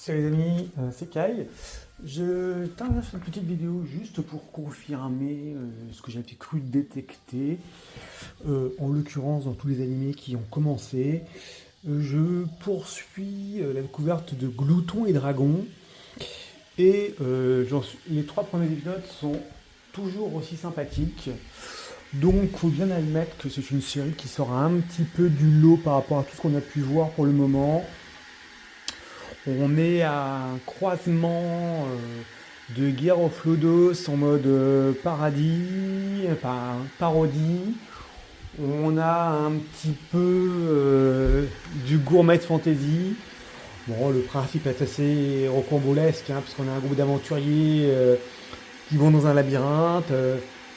Salut les amis, c'est Kai. Je t'invite sur une petite vidéo juste pour confirmer ce que j'avais cru détecter, en l'occurrence dans tous les animés qui ont commencé. Je poursuis la découverte de Glouton et Dragon et les trois premiers épisodes sont toujours aussi sympathiques. Donc, faut bien admettre que c'est une série qui sort un petit peu du lot par rapport à tout ce qu'on a pu voir pour le moment. On est à un croisement de Gear of Lodos en mode paradis, enfin parodie. On a un petit peu du gourmet fantasy. Bon, le principe est assez rocambolesque, hein, parce qu'on a un groupe d'aventuriers qui vont dans un labyrinthe.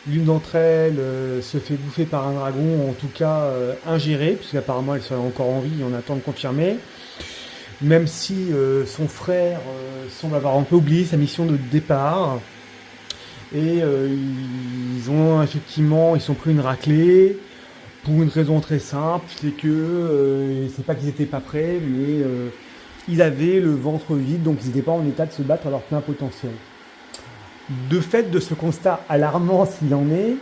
L'une d'entre elles se fait bouffer par un dragon, en tout cas ingérée, puisqu'apparemment elle serait encore en vie, on attend de confirmer. Même si son frère semble avoir un peu oublié sa mission de départ. Et ils sont pris une raclée pour une raison très simple, c'est que c'est pas qu'ils étaient pas prêts, mais ils avaient le ventre vide, donc ils n'étaient pas en état de se battre à leur plein potentiel. De fait de ce constat alarmant s'il en est,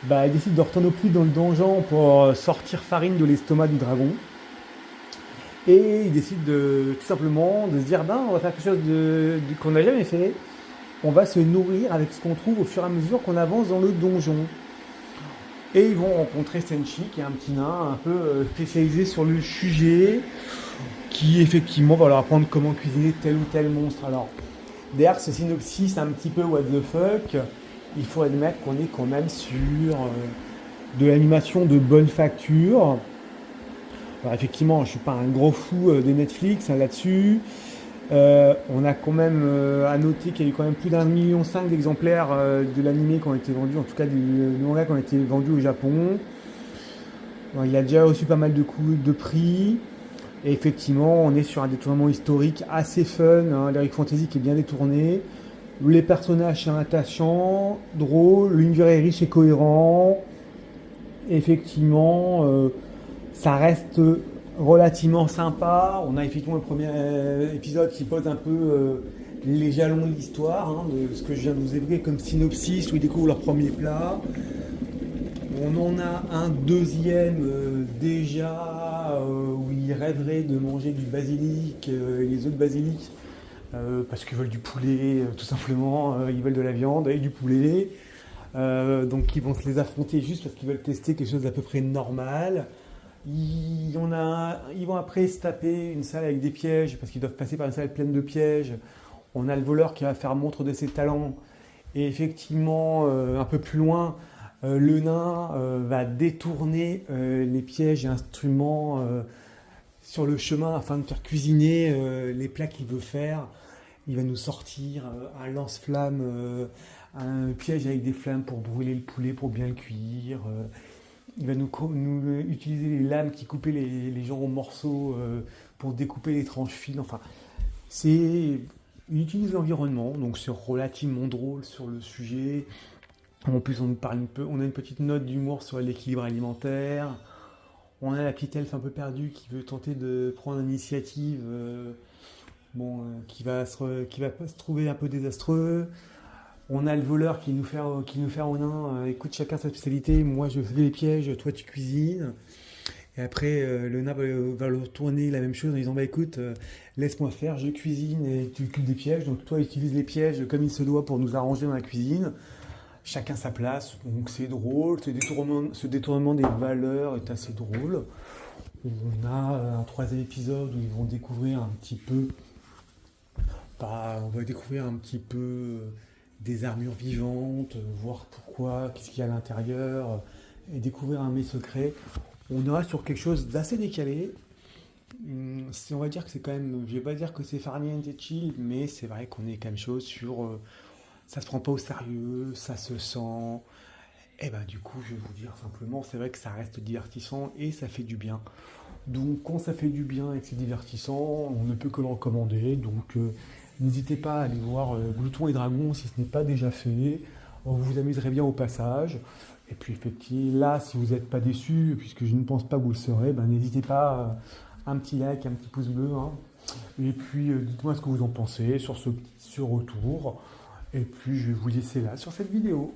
ils décident de retourner au plus dans le donjon pour sortir Farine de l'estomac du dragon. Et ils décident tout simplement de se dire on va faire quelque chose qu'on n'a jamais fait. On va se nourrir avec ce qu'on trouve au fur et à mesure qu'on avance dans le donjon. Et ils vont rencontrer Senshi, qui est un petit nain un peu spécialisé sur le sujet, qui effectivement va leur apprendre comment cuisiner tel ou tel monstre. Alors, derrière ce synopsis un petit peu what the fuck, il faut admettre qu'on est quand même sur de l'animation de bonne facture. Alors effectivement, je ne suis pas un gros fou de Netflix là-dessus. On a quand même à noter qu'il y a eu quand même plus d'1,5 million d'exemplaires de l'animé qui ont été vendus, en tout cas du manga qui ont été vendus au Japon. Alors, il a déjà reçu pas mal de prix. Et effectivement, on est sur un détournement historique assez fun, hein, l'Heroic Fantasy qui est bien détourné. Les personnages sont attachants, drôles, l'univers est riche et cohérent. Effectivement, ça reste relativement sympa. On a effectivement le premier épisode qui pose un peu les jalons de l'histoire, hein, de ce que je viens de vous évoquer comme synopsis, où ils découvrent leur premier plat. On en a un deuxième déjà où ils rêveraient de manger du basilic et les œufs de basilic parce qu'ils veulent du poulet, tout simplement. Ils veulent de la viande et du poulet. Donc ils vont se les affronter juste parce qu'ils veulent tester quelque chose d'à peu près normal. Ils vont après se taper une salle avec des pièges parce qu'ils doivent passer par une salle pleine de pièges. On a le voleur qui va faire montre de ses talents. Et effectivement, un peu plus loin, le nain va détourner les pièges et instruments sur le chemin afin de faire cuisiner les plats qu'il veut faire. Il va nous sortir un lance-flamme, un piège avec des flammes pour brûler le poulet, pour bien le cuire. Il va nous utiliser les lames qui coupaient les jambes en morceaux pour découper les tranches fines. Enfin, il utilise l'environnement, donc c'est relativement drôle sur le sujet. En plus, on a une petite note d'humour sur l'équilibre alimentaire. On a la petite elfe un peu perdue qui veut tenter de prendre l'initiative, qui va se trouver un peu désastreux. On a le voleur qui nous fait au nain, écoute, chacun sa spécialité, moi je fais les pièges, toi tu cuisines. Et après, le nain va leur tourner la même chose en disant, écoute, laisse-moi faire, je cuisine et tu occupes des pièges, donc toi utilise les pièges comme il se doit pour nous arranger dans la cuisine. Chacun sa place, donc c'est drôle, ce détournement des valeurs est assez drôle. On a un troisième épisode où ils vont découvrir un petit peu, des armures vivantes, voir pourquoi, qu'est-ce qu'il y a à l'intérieur, et découvrir un mets secret. On aura sur quelque chose d'assez décalé. On va dire que c'est quand même, je vais pas dire que c'est farniente et chill, mais c'est vrai qu'on est quand même chose sur, ça se prend pas au sérieux, ça se sent. Et du coup, je vais vous dire simplement, c'est vrai que ça reste divertissant et ça fait du bien. Donc quand ça fait du bien et que c'est divertissant, on ne peut que le recommander. Donc n'hésitez pas à aller voir Glouton et Dragon si ce n'est pas déjà fait. Vous vous amuserez bien au passage. Et puis effectivement, là, si vous n'êtes pas déçu, puisque je ne pense pas que vous le serez, n'hésitez pas, un petit like, un petit pouce bleu, hein. Et puis, dites-moi ce que vous en pensez sur ce retour. Et puis, je vais vous laisser là sur cette vidéo.